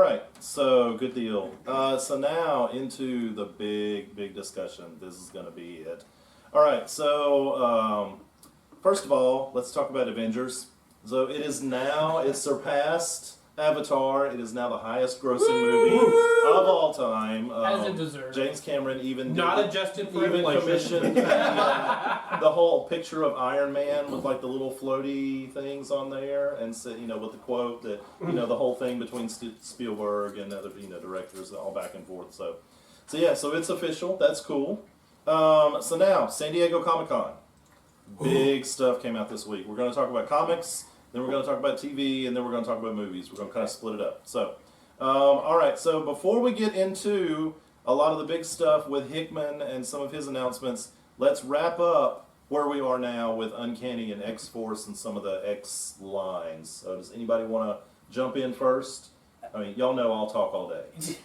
right, so good deal. So now into the big discussion. This is going to be it. All right, so first of all, let's talk about Avengers. So it surpassed Avatar. It is now the highest grossing movie of all time. As it deserves. James Cameron even Not adjusted for even inflation. commissioned the whole picture of Iron Man with like the little floaty things on there, and so, with the quote that the whole thing between Spielberg and other directors all back and forth. So it's official. That's cool. So now San Diego Comic-Con, big stuff came out this week. We're going to talk about comics, then we're going to talk about TV, and then we're going to talk about movies. We're going to kind of split it up. So, all right. So before we get into a lot of the big stuff with Hickman and some of his announcements, let's wrap up where we are now with Uncanny and X-Force and some of the X lines. So does anybody want to jump in first? I mean, y'all know I'll talk all day.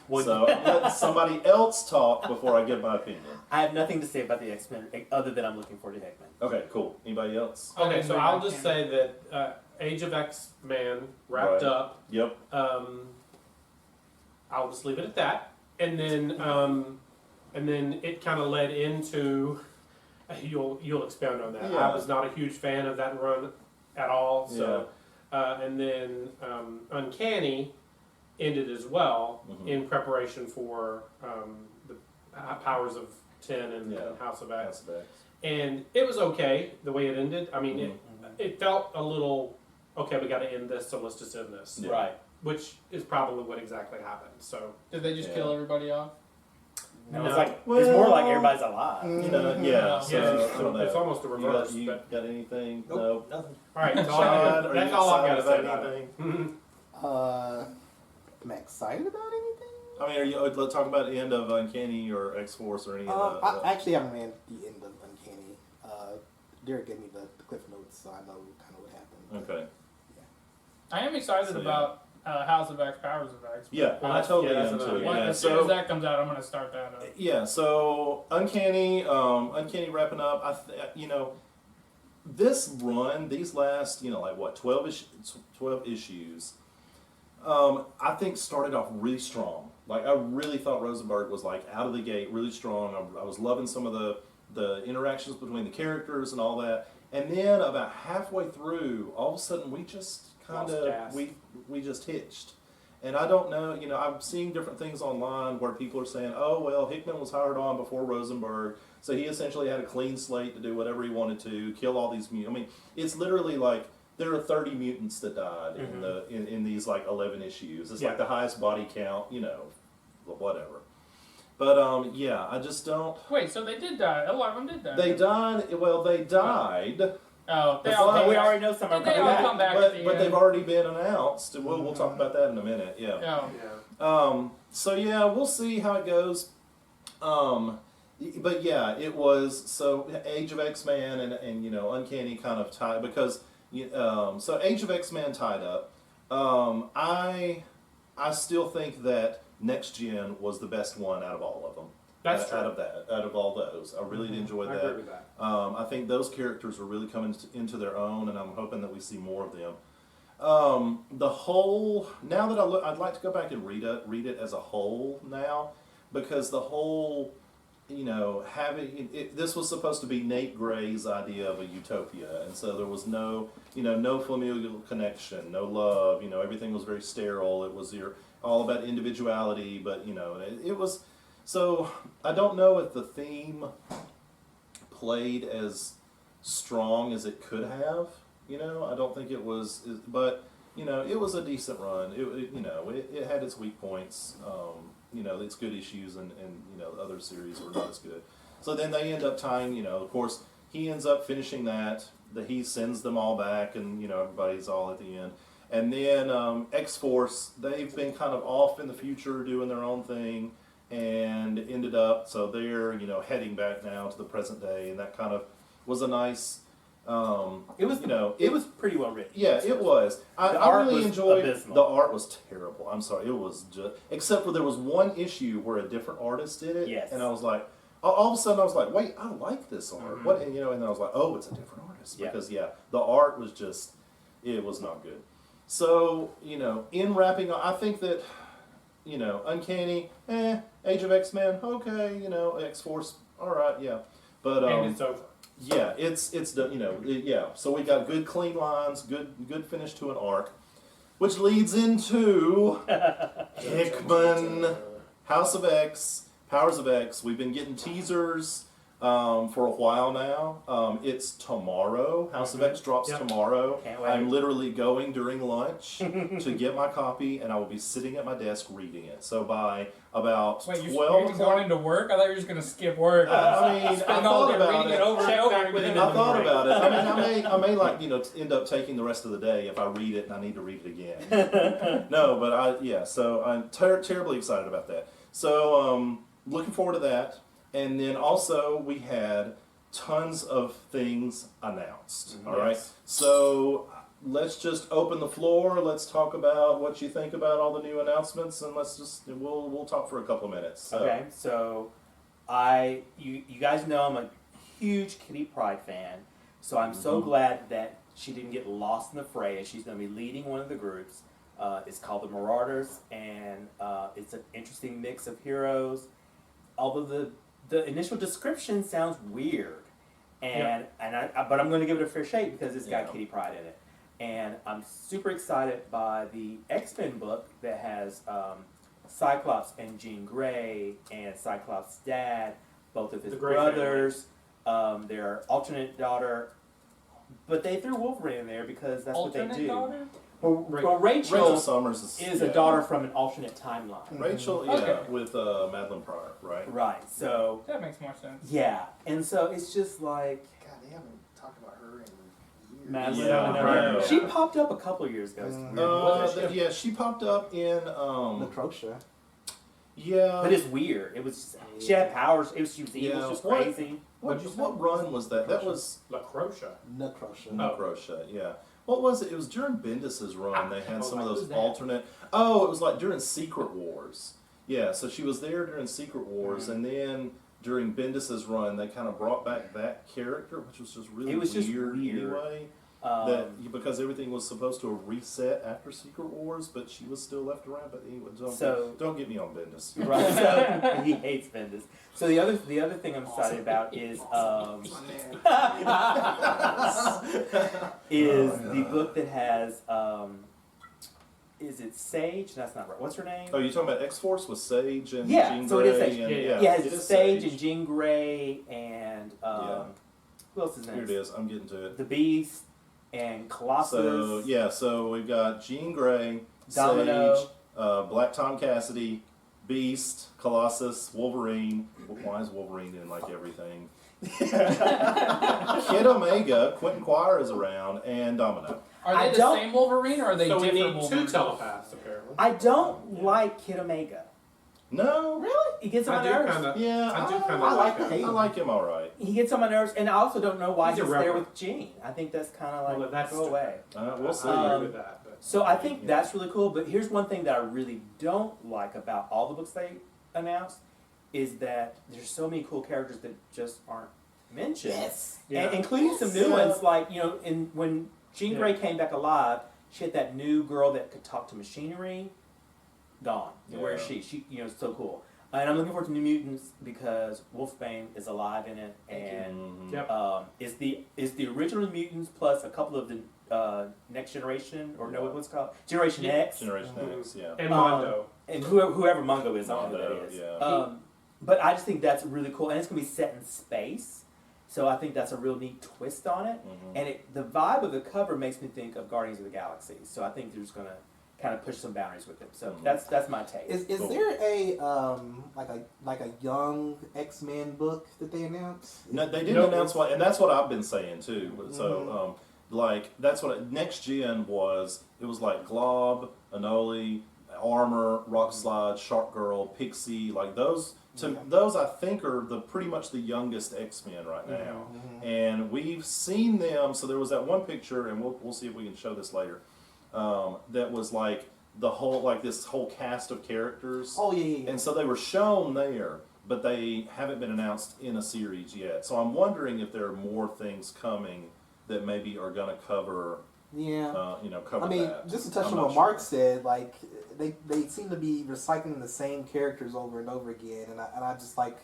So let somebody else talk before I give my opinion. I have nothing to say about the X-Men other than I'm looking forward to Hickman. Okay, cool. Anybody else? Okay, so I'll just say that Age of X-Man wrapped Right. up. Yep. I'll just leave it at that. And then it kind of led into. You'll expound on that. Yeah. I was not a huge fan of that run at all. So, and then Uncanny ended as well in preparation for the Powers of 10 and House of X. And it was okay the way it ended. I mean, it felt a little okay. We got to end this, so let's just end this. Yeah. Right. Which is probably what exactly happened. So Did they just kill everybody off? No, No. it's like it's more like everybody's alive. Yeah. So I don't know. it's almost a reverse. You but, got anything? Nope, nothing. all right, that's all, Sean, are that's you all I've got to excited say about about anything? it. Am I excited about anything? I mean, let's talk about the end of Uncanny or X-Force or any of I that. actually haven't read the end of Uncanny. Derek gave me the Cliff Notes, so I know kind of what happened. Okay. I am excited So, yeah. about House of X, Powers of X. Yeah, I totally that's am another too. one. Yeah, As soon as so that comes out, I'm going to start that up. yeah, so Uncanny wrapping up. This run, these last 12 issues. I think started off really strong. Like I really thought Rosenberg was like out of the gate really strong. I was loving some of the interactions between the characters and all that. And then about halfway through, all of a sudden we just kind Lost gas. of we just hitched. And I don't know, I'm seeing different things online where people are saying, oh, well, Hickman was hired on before Rosenberg, so he essentially had a clean slate to do whatever he wanted to, kill all these mutants. I mean, it's literally like there are 30 mutants that died in these like 11 issues. It's like the highest body count, whatever. But I just don't. Wait, so they did die. A lot of them did die. They died. Well, they died. Oh, they But all we come We back. already know some are They coming all back. come back at the But end. they've already been announced. We'll talk about that in a minute. Yeah. Oh. Yeah. So yeah, we'll see how it goes. But yeah, it was so Age of X-Man and Uncanny kind of tied because so Age of X-Man tied up. I still think that Next Gen was the best one out of all of them. That's true. Out of all those, I really did enjoy I that. agree with that. I think those characters are really coming into their own, and I'm hoping that we see more of them. The whole now that I'd like to go back and read it as a whole now, because the whole, having this was supposed to be Nate Gray's idea of a utopia, and so there was no familial connection, no love. Everything was very sterile. It was all about individuality, but it was. So I don't know if the theme played as strong as it could have. I don't think it was, but it was a decent run. It had its weak points. Its good issues and other series were not as good. So then they end up tying. Of course, he ends up finishing that. He sends them all back, and everybody's all at the end. And then X-Force, they've been kind of off in the future doing their own thing. And ended up, so they're heading back now to the present day, and that kind of was a nice. It was pretty well written. Yeah, it was. I art really was enjoyed. abysmal. The art was terrible. I'm sorry, it was just except for there was one issue where a different artist did it, Yes. and I was like, all of a sudden I was like, wait, I like this art. What and then I was like, oh, it's a different artist because the art was just it was not good. So in wrapping up, I think that. you know, Uncanny, Age of X-Men, okay, you know, X-Force, all right, yeah. But And it's over. yeah, it's the, you know, yeah. So we got good clean lines, good finish to an arc, which leads into Hickman, House of X, Powers of X. We've been getting teasers for a while now. It's tomorrow. House of X drops Yep. tomorrow. Can't wait. I'm literally going during lunch to get my copy, and I will be sitting at my desk reading it. So by about Wait, you're 12 even going into work? I thought you were just gonna skip work. I mean, I Spend all thought day about reading it. it over and Check over back with again. him I thought Right. about it. I mean, I may like, you know, end up taking the rest of the day if I read it and I need to read it again. No, but so I'm terribly excited about that. So, looking forward to that. And then also we had tons of things announced. All right. Yes. So let's just open the floor. Let's talk about what you think about all the new announcements, and we'll talk for a couple of minutes. So. Okay, so you guys know I'm a huge Kitty Pryde fan, so I'm so glad that she didn't get lost in the fray. She's going to be leading one of the groups. It's called the Marauders, and it's an interesting mix of heroes. Although the initial description sounds weird, but I'm going to give it a fair shake because it's got Yeah. Kitty Pryde in it, and I'm super excited by the X-Men book that has Cyclops and Jean Grey and Cyclops' dad, both of his The Grey brothers, their alternate daughter, but they threw Wolverine in there because that's what Alternate they do. daughter? Well, Rachel Rachel Summers is yeah. a daughter from an alternate timeline. Rachel, yeah, Okay. with Madeline Pryor, right? Right, so, That makes more sense. yeah, and so it's just like, God, they haven't talked about her in years. Madeline, Yeah, I know. right. She popped up a couple of years ago. It's weird. Yeah, she popped up in Necrosha. yeah. But it's weird. It was she had powers. She was evil. Yeah, She was what- crazy. what run was that? That was La Crocia. Necrosha. Necrosha, yeah. What was it? It was during Bendis's run. They had some of What those was that? alternate. Oh, it was like during Secret Wars. Yeah, so she was there during Secret Wars, and then during Bendis's run, they kind of brought back that character, which was just really It was just weird, weird. anyway. Because everything was supposed to have reset after Secret Wars, but she was still left around. But anyway, don't get me on Bendis. Right. So he hates Bendis. So the other thing I'm excited about is the book that has is it Sage? That's not right. What's her name? Oh, you talking about X Force with Sage and Yeah, Jean so Grey? it is Sage. And, Yeah, It it has is Sage and Jean Grey and who else is Here next? it is. I'm getting to it. The Beast and Colossus. So yeah, so we've got Jean Grey, Domino. Sage, Black Tom Cassidy, Beast, Colossus, Wolverine. Why is Wolverine in like everything? Kid Omega, Quentin Quire is around, and Domino. Are I they the don't- same Wolverine or are they So we different need Wolverine? two telepaths, apparently. I don't like Kid Omega. No, Really? He gets on I my do nerves. kind of. yeah, I do kind I of like like him. I like him all right. He gets on my nerves, and I also don't know why He's he's there irreverent. with Jean. I think that's kind of like Well, that's go true. away. We'll see. I agree with that. But So I think that's really cool. But here's one thing that I really don't like about all the books they announced is that there's so many cool characters that just aren't mentioned, Yes. Yeah. including some new Yeah. ones. Like when Jean Grey came back alive, she had that new girl that could talk to machinery. Gone. Where is Yeah. she? She so cool. And I'm looking forward to New Mutants because Wolfsbane is alive in it, and Mhm. Yep. is the original Mutants plus a couple of the Next Generation or no, what's it called Generation Yeah. X, Generation X, yeah. And Mondo. and whoever Mungo is, I don't know who Mondo, that is. yeah. But I just think that's really cool, and it's gonna be set in space, so I think that's a real neat twist on it. Mhm. And the vibe of the cover makes me think of Guardians of the Galaxy, so I think they're just gonna kind of push some boundaries with it. So Mhm. that's my take. Is Cool. there a like a young X-Men book that they announced? No, they didn't Nope. announce one, and that's what I've been saying too. So, like that's what next gen was. It was like Glob, Anoli, Armor, Rock Slide, Shark Girl, Pixie. Like those. Those I think are pretty much the youngest X-Men right now, and we've seen them. So there was that one picture, and we'll see if we can show this later. That was like this whole cast of characters. Oh yeah. And so they were shown there, but they haven't been announced in a series yet. So I'm wondering if there are more things coming that maybe are going to cover, Yeah. cover I mean, that. just to touch I'm on not what Mark sure. said, like they seem to be recycling the same characters over and over again, and I just like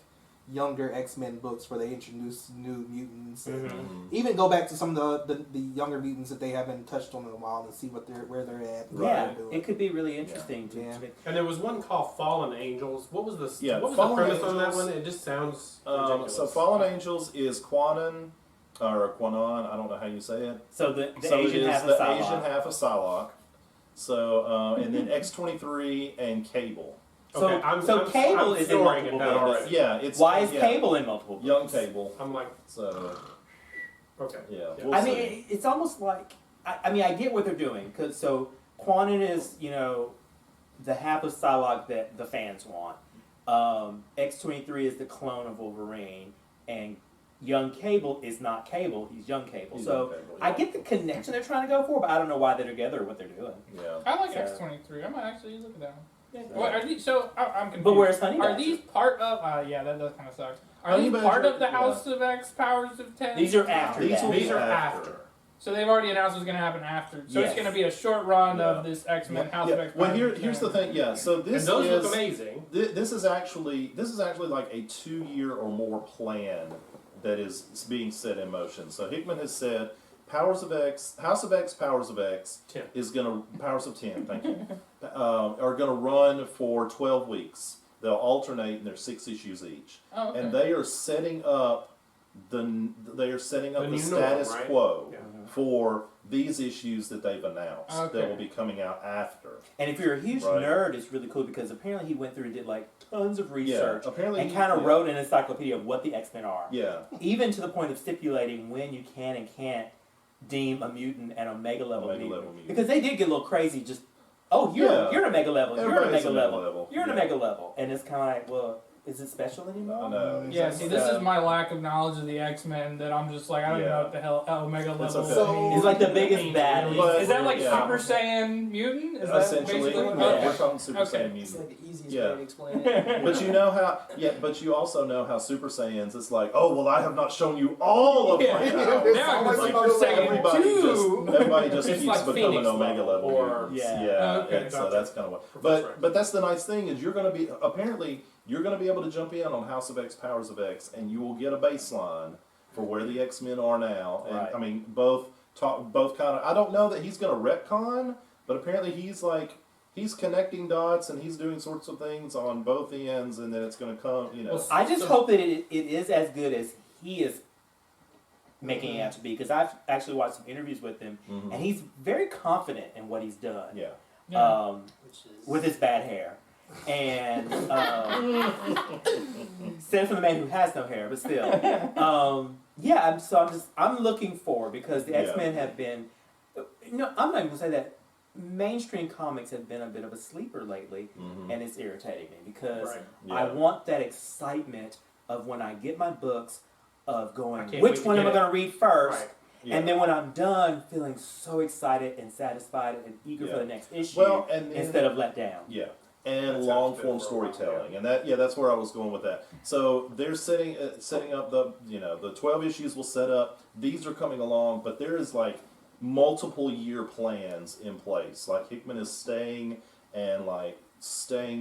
younger X-Men books where they introduce new mutants. And even go back to some of the younger mutants that they haven't touched on in a while and see where they're at. And what Yeah, they're doing. it could be really interesting Yeah. to And there was one called Fallen Angels. What was the Yeah, what was Fallen the premise on that Angels- one? It just sounds ridiculous. So Fallen Angels is Quanon, or Quanon, I don't know how you say it. So the So Asian it is half of the Psylocke. Asian half of Psylocke. So, and then X-23 and Cable. So, Okay, I'm Cable is in snoring at multiple that books. already. Yeah, it's Why is yeah, Cable in multiple books? Young Cable. I'm like, So okay. yeah, Yeah. we'll I see. mean, it's almost like I mean, I get what they're doing because so Quanon is the half of Psylocke that the fans want. X-23 is the clone of Wolverine, and Young Cable is not Cable; he's Young Cable. He's so Young Cable, yeah. I get the connection they're trying to go for, but I don't know why they're together or what they're doing. Yeah. I like So- X-23. I might actually look at that one. Yeah. What, are these, so I'm confused. But where's Honey Are Badger? these part of? Yeah, that does kind of suck. Are Honey these part Badger, of the yeah. House of X Powers of 10? These are after These that. will be These are after. So they've already announced what's going to happen after. So Yes. it's going to be a short run Yeah. of this X-Men House Yeah. of X. Well, Powers of here's the 10. thing. Yeah. So this And those is look amazing. this is actually like a 2-year or more plan that is being set in motion. So Hickman has said Powers of X, House of X, Powers of X 10. is going to Powers of 10. Thank you. Are going to run for 12 weeks. They'll alternate, and there's 6 issues each. Oh, okay. And they are setting up the The new status norm, right? quo Yeah. for these issues that they've announced Okay. that will be coming out after. And if you're a huge Right. nerd, it's really cool because apparently he went through and did like tons of research apparently and he- kind of yeah. wrote an encyclopedia of what the X-Men are. Yeah, Even to the point of stipulating when you can and can't deem a mutant an Omega level Omega mutant. level mutant. Because they did get a little crazy. Just you're Yeah. an Omega level. You're an Everybody's Omega Omega level. level. You're an Yeah. Omega level, and it's kind of like, well, is it special anymore? I know. Yeah, exactly. see, this So- is my lack of knowledge of the X-Men that I'm just like, I don't even Yeah. know what the hell Omega It's level okay. means. He's like the biggest bad. But- Is that like yeah. Super Saiyan mutant? Is that Essentially, basically what yeah, Yeah. we're talking Super Okay. Saiyan It's mutant. like the easiest Yeah. way to explain it. But you know how, but you also know how Super Saiyans, it's like, oh, well, I have not shown you all of my Yeah. powers. Now It's it's like, Super Saiyan everybody 2. everybody just It's keeps like becoming Phoenix Omega level, level. or- mutants. Yeah. Yeah, Okay. and so Gotcha. that's kind of what. Professor But X. but that's the nice thing is you're going to be, apparently, you're going to be able to jump in on House of X, Powers of X, and you will get a baseline for where the X-Men are now. And Right. I mean, both kind of, I don't know that he's going to retcon, but apparently he's connecting dots and he's doing sorts of things on both ends, and then it's going to come, Well, I just So- hope that it is as good as he is making it out to be. Because I've actually watched some interviews with him, Mhm. and he's very confident in what he's done. Yeah. Yeah. Which is With his bad hair. And said from the man who has no hair, but still. Yeah, I'm looking forward because the Yeah. X-Men have been I'm not even gonna say that mainstream comics have been a bit of a sleeper lately, Mhm. and it's irritating me because Right. I Yeah. want that excitement of when I get my books of I going, can't wait which to one am get I it. going to read first? Right. Yeah. And then when I'm done, feeling so excited and satisfied and eager Yeah. for the next issue Well, and instead of let down. Yeah, That and sounds long good form for a while, storytelling, and that's where I was going with that. So they're setting up the 12 issues will set up. These are coming along, but there is like multiple year plans in place. Like Hickman is staying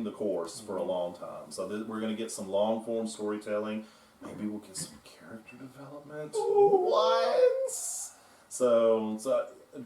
the course for a long time. So we're going to get some long form storytelling. Maybe we'll get some character development. What? So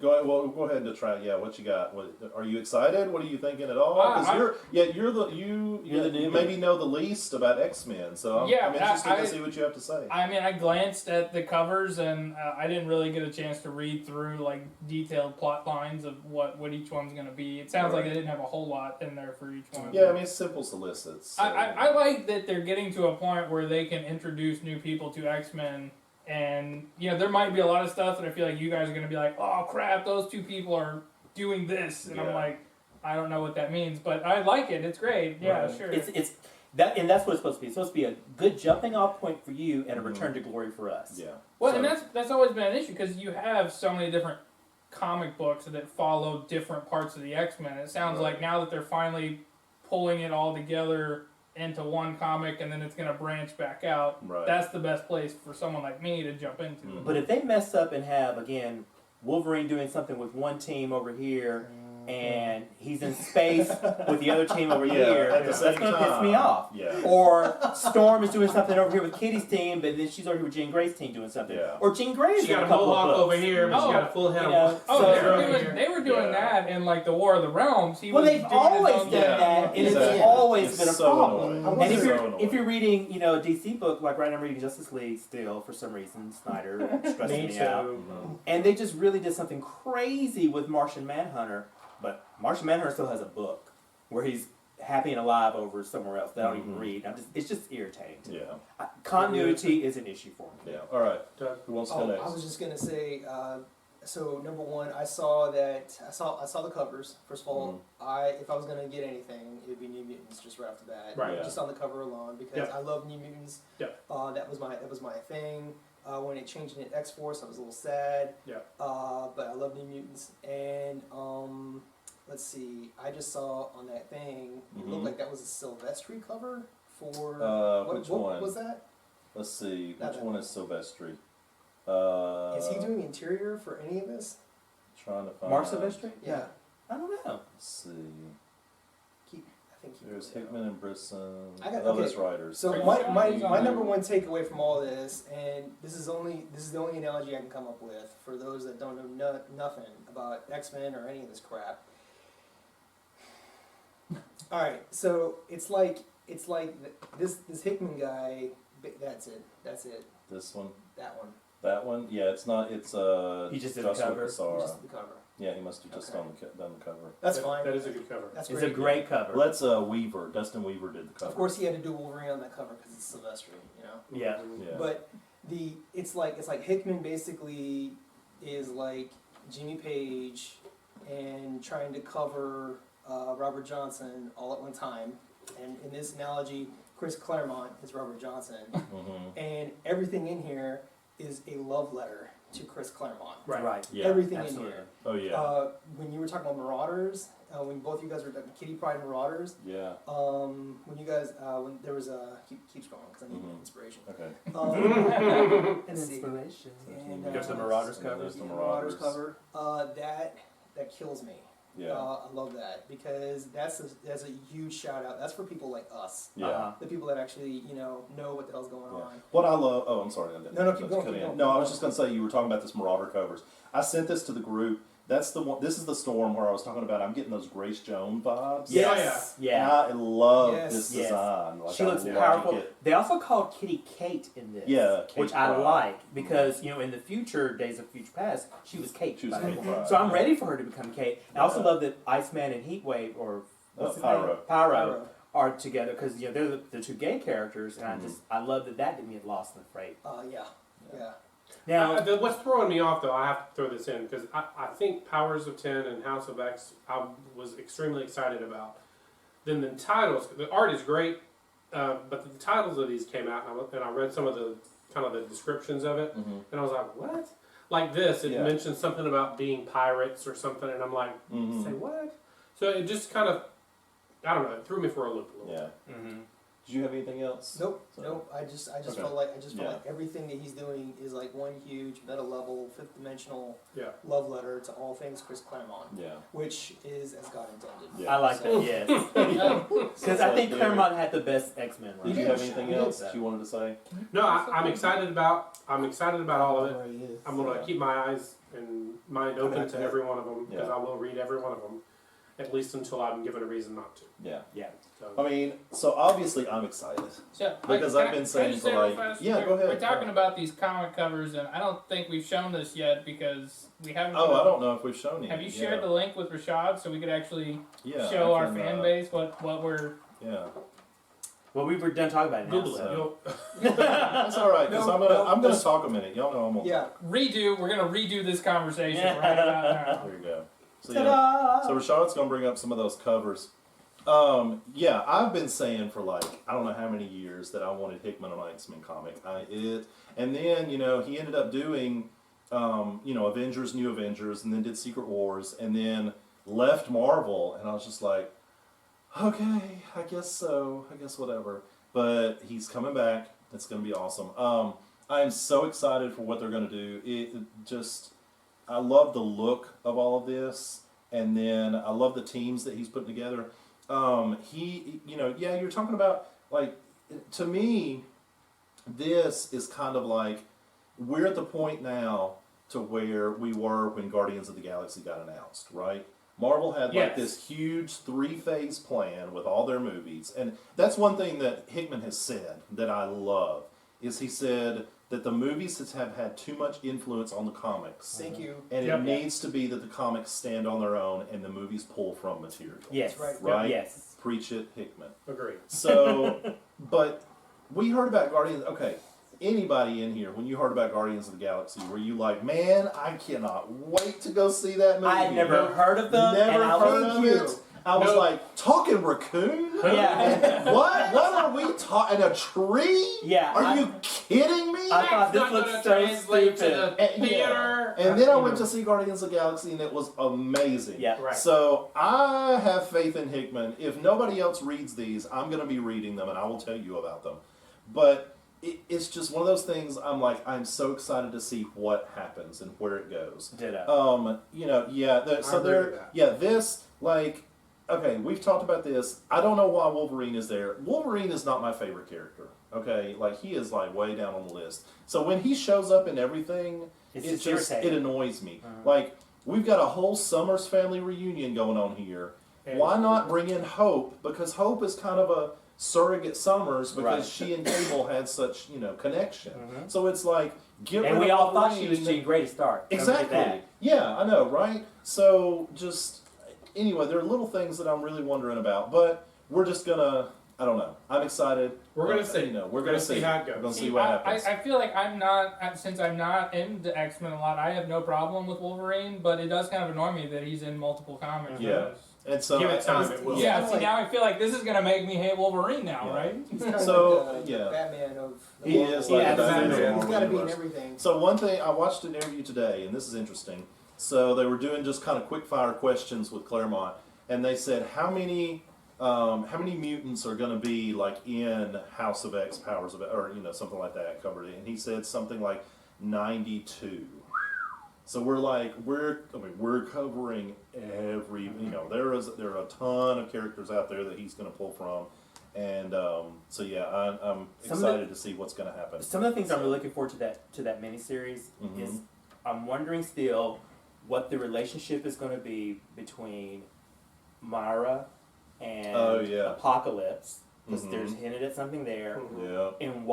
go ahead and try. Yeah, what you got? What are you excited? What are you thinking at all? Because you're the newbie. maybe know the least about X-Men. So I'm Yeah, interested I- to see what you have to say. I mean, I glanced at the covers and I didn't really get a chance to read through like detailed plot lines of what each one's going to be. It sounds like Right. they didn't have a whole lot in there for each one. Yeah, I mean it's simple solicits. So. I like that they're getting to a point where they can introduce new people to X-Men. And, there might be a lot of stuff that I feel like you guys are going to be like, oh crap, those two people are doing this. And I'm Yeah. like, I don't know what that means, but I like it. It's great. Yeah, Right. sure. It's that, and that's what it's supposed to be. It's supposed to be a good jumping off point for you and a Mhm. return to glory for us. Yeah. Well, So- and that's always been an issue because you have so many different comic books that follow different parts of the X-Men. It sounds Right. like now that they're finally pulling it all together into one comic and then it's going to branch back out, Right. that's the best place for someone like me to jump into. Mhm. But if they mess up and have, again, Wolverine doing something with one team over here and he's in space with the other team over Yeah, here. at the That's same gonna piss me time. off. Yeah. Or Storm is doing something over here with Kitty's team, but then she's over here with Jean Grey's team doing something. Yeah. Or Jean Grey's She in got a a couple of mohawk books. over here, but she Oh, got a full head you of know, Oh, So- they were doing Yeah. that in like the War of the Realms. He Well, was they've doing his always own done thing. that, and Exactly. it's always It's been a so problem. annoying. And if So you're annoying. if you're reading, you know, a DC book like right now I'm reading Justice League still for some reason, Snyder stressing Me me out. too. And they just really did something crazy with Martian Manhunter, but Martian Manhunter still has a book where he's happy and alive over somewhere else that I don't even Mhm. read. It's just irritating. To me. Yeah. Continuity is an issue for me. Yeah. All right. Doug? Who wants to go Oh, next? I was just gonna say. So number one, I saw the covers. First of all, if I was gonna get anything, it'd be New Mutants just right off the bat. Right. Yeah. Just on the cover alone because Yep. I love New Mutants. Yep. That was my thing. When it changed into X Force, I was a little sad. Yep. But I love New Mutants and let's see. I just saw on that thing. It Mhm. looked like that was a Silvestri cover for. Which what one? was that? Let's see. Not Which that one one. is Silvestri? Is he doing interior for any of this? Trying to find. Mark Silvestri? Yeah. I don't know. Let's see. I think he There's put it out. Hickman and Brisson. I got- Elvis okay. writers. So Are you my, sure my, he's on my there? number one takeaway from all of this, and this is the only analogy I can come up with for those that don't know nothing about X-Men or any of this crap. All right, so it's like this Hickman guy. That's it. This one. That one. That one. Yeah. It's not. It's He just did Joshua the cover. Cassara. Just the cover. Yeah. He must have just Okay. done the cover. That's That- fine. That is a good cover. That's It's great. a great cover. Let's Weaver. Dustin Weaver did the cover. Of course, he had to do Wolverine on that cover because it's Silvestri, you know. Yeah. Yeah. But it's like Hickman basically is like Jimmy Page and trying to cover Robert Johnson all at one time. And in this analogy, Chris Claremont is Robert Johnson, Mhm. and everything in here is a love letter to Chris Claremont. Right. Yeah. Everything Absolutely. in here. Oh yeah. When you were talking about Marauders, when both you guys were talking Kitty Pryde and Marauders, Yeah. when you guys when there was keeps going because I need Mhm. inspiration. Okay. Let's see. Inspiration. And, There's the Marauders And cover. there's the Yeah, Marauders. cover. That kills me. Yeah. I love that because that's a huge shout out. That's for people like us, Yeah. Uh-huh. the people that actually know what the hell's going Yeah. on. What I love. Oh, I'm sorry. I didn't- No, keep let's going, cut keep in. going. No, I was just gonna say you were talking about this Marauder covers. I sent this to the group. That's the one. This is the Storm where I was talking about. I'm getting those Grace Jones vibes. Yes. And Yeah. I love Yes. this Yes. design. Like, She I looks like powerful. it. They also called Kitty Kate in this. Yeah, Kate which I Pride. like because in the future Days of Future Past, she was Kate. She was by Kate the way. Pride. So I'm ready for her to become Kate. I also Yeah. love that Iceman and Heatwave, or what's his Pyro. name? Pyro, Pyro. are together because they're the two gay characters, and I love that didn't get lost in the freight. Yeah. Now, What's throwing me off, though, I have to throw this in because I think Powers of 10 and House of X I was extremely excited about. Then the titles, the art is great, but the titles of these came out and I read some of the kind of the descriptions of it, Mhm. and I was like, what? Like this, it Yeah. mentioned something about being pirates or something, and I'm like, Mhm. say what? So it just kind of, I don't know, it threw me for a loop a little. Yeah. mhm. Did you have anything else? Nope. So- Nope. I just Okay. felt like Yeah. everything that he's doing is like one huge meta level, fifth dimensional Yeah. love letter to all things Chris Claremont, Yeah. which is as God intended. Yeah. I like So- that. Yes, because I think Claremont had the best X-Men run. Did you have anything He did. else that you wanted to say? No, I'm excited about all of it. Where he is. I'm gonna Yeah. keep my eyes and mind open Back to to every one of them because Yeah. I will read every one of them, at least until I'm given a reason not to. Yeah. Yeah. So, I mean, so obviously I'm excited. So, Because I've been saying just for say real like- fast? yeah, we're, go ahead. We're talking about these comic covers, and I don't think we've shown this yet because we haven't. Oh, I don't know if we've shown any. Have you shared the link with Rashad so we could actually Yeah, show I our can, fan base what we're? Yeah. Well, we were done talking about it now. Google it. so. You'll, That's all right, because No, I'm gonna no. talk a minute. Y'all know I'm gonna. Yeah. We're gonna redo this conversation right about now. There you go. So yeah. Ta-da! So Rashad's gonna bring up some of those covers. Yeah, I've been saying for like I don't know how many years that I wanted Hickman on an X-Men comic. And then he ended up doing Avengers, New Avengers, and then did Secret Wars, and then left Marvel, and I was just like, okay, I guess so, I guess whatever. But he's coming back. It's gonna be awesome. I am so excited for what they're gonna do. I love the look of all of this. and then I love the teams that he's putting together. You're talking about, like, to me, this is kind of like, we're at the point now to where we were when Guardians of the Galaxy got announced, right? Marvel had like Yes. this huge 3-phase plan with all their movies, and that's one thing that Hickman has said that I love, is he said that the movies have had too much influence on the comics. Thank you. And Yep. it needs to be that the comics stand on their own and the movies pull from material. Yes. That's right. Yes. Preach it, Hickman. Agreed. So, but we heard about Guardians. Okay, anybody in here, when you heard about Guardians of the Galaxy, were you like, man, I cannot wait to go see that movie? I had never heard of them. Never and I heard was, of it. I was Nope. like, talking raccoon? Yeah. What? What are we talking? A tree? Yeah, Are I- you kidding me? I thought this Not looks gonna so translate stupid. to the And- yeah. theater. And then I went to see Guardians of the Galaxy, and it was amazing. Yeah. Right. So I have faith in Hickman. If nobody else reads these, I'm going to be reading them, and I will tell you about them. But it's just one of those things. I'm like, I'm so excited to see what happens and where it goes. Ditto. So agree there, with that. yeah, this like. Okay, we've talked about this. I don't know why Wolverine is there. Wolverine is not my favorite character. Okay, like he is like way down on the list. So when he shows up in everything, It's it just just it irritating. annoys me. Uh-huh. Like we've got a whole Summers family reunion going on here. And- Why not bring in Hope? Because Hope is kind of a surrogate Summers because Right. she and Cable had such connection. Mhm. So it's like get And rid we of all thought she Wolverine. was Jean Grey to start. Don't forget Exactly. that. Yeah, I know, right? So just anyway, there are little things that I'm really wondering about, but we're just gonna. I don't know. I'm excited. We're gonna see. We're gonna see how it We're goes. gonna see what happens. I feel like I'm not, since I'm not into X-Men a lot, I have no problem with Wolverine, but it does kind of annoy me that he's in multiple comics. Yeah. And so Give it I- time, it will. Yeah, Yeah. see, now I feel like this is going to make me hate Wolverine now, Yeah. right? He's kind of So, like the yeah. Batman of the He Marvel is world. like the Batman He's of the got to be in universe. everything. So one thing, I watched an interview today, and this is interesting. So they were doing just kind of quick fire questions with Claremont, and they said how many mutants are going to be like in House of X, Powers of X, or something like that covered it, and he said something like 92. So we're covering every there are a ton of characters out there that he's going to pull from, and I'm Some of excited to see what's going to happen. Some of the things I'm really looking forward to that miniseries Mhm. is I'm wondering still what the relationship is going to be between Myra and Oh, yeah. Apocalypse, because Mhm. there's hinted at something there, Yeah. and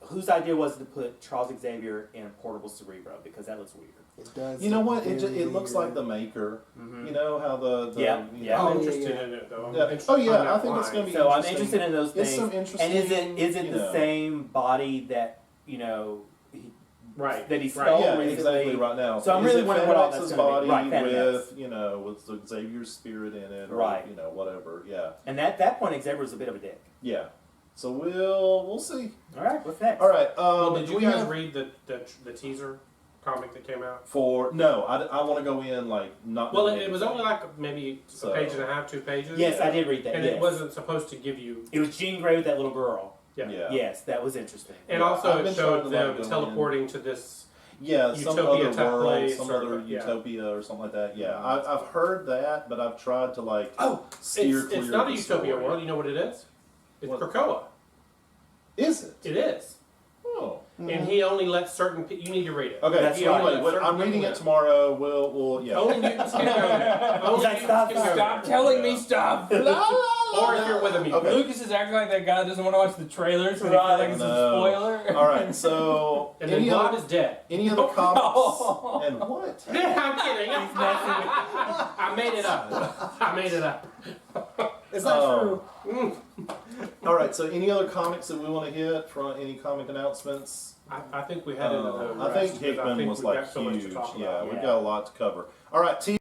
whose idea was it to put Charles Xavier in Portable Cerebro, because that looks weird. It does. You know what? look It looks very like the Maker. Mhm. You know how the Yeah, yeah. I'm Oh, yeah, interested yeah. in it though. I'm Yeah. interested Oh, yeah, on that I think it's line. gonna be So I'm interesting. interested in those It's things. some And interesting. is it the same body that Right. that he right. stole Yeah, recently? exactly. Right now. So I'm Is really it wondering what all FedEx's that's gonna be. body Right, FedEx. with the Xavier's spirit in it, or Right. whatever. Yeah, And at that point, Xavier was a bit of a dick. yeah. So we'll see. All right, what's next? All right. Well, did you we guys have- read the teaser comic that came out? No, I want to go in like not. Well, knowing it was anything. only like maybe So- a page and a half, 2 pages. Yes, I did read that. And yes. it wasn't supposed to give you. It was Jean Grey with that little girl. Yeah. Yeah. Yes, that was interesting. And Yeah, also I've it been showed trying to, them like, go in. teleporting to this. Yeah, some Utopia other type world, place some or- other yeah. utopia or something like that. Yeah, I've heard that, but I've tried to like Oh, steer it's clear not of a the utopia story. world. You know what it is? It's What? Krakoa. Is it? It is. Oh. And he only lets certain people. You need to read it. Okay. That's so right. anyway, what- Certain I'm reading people it tomorrow. We'll yeah. Only mutants can go there. Only Like, mutants stop, can go Stop there. telling me stop. La, la, la, Or if you're with a mutant. Okay. Lucas is acting like that guy that doesn't want to watch the trailers, so Right. like it's a No. spoiler. All right. So And then any God other is dead. any other comics No. and what? I'm kidding. I made it up. I made it up. It's not Oh. true. All right. So any other comics that we want to hit from any comic announcements? I think we had it. I think Hickman was we've like got so much to huge. talk about. Yeah, we've Yeah. got a lot to cover. All right.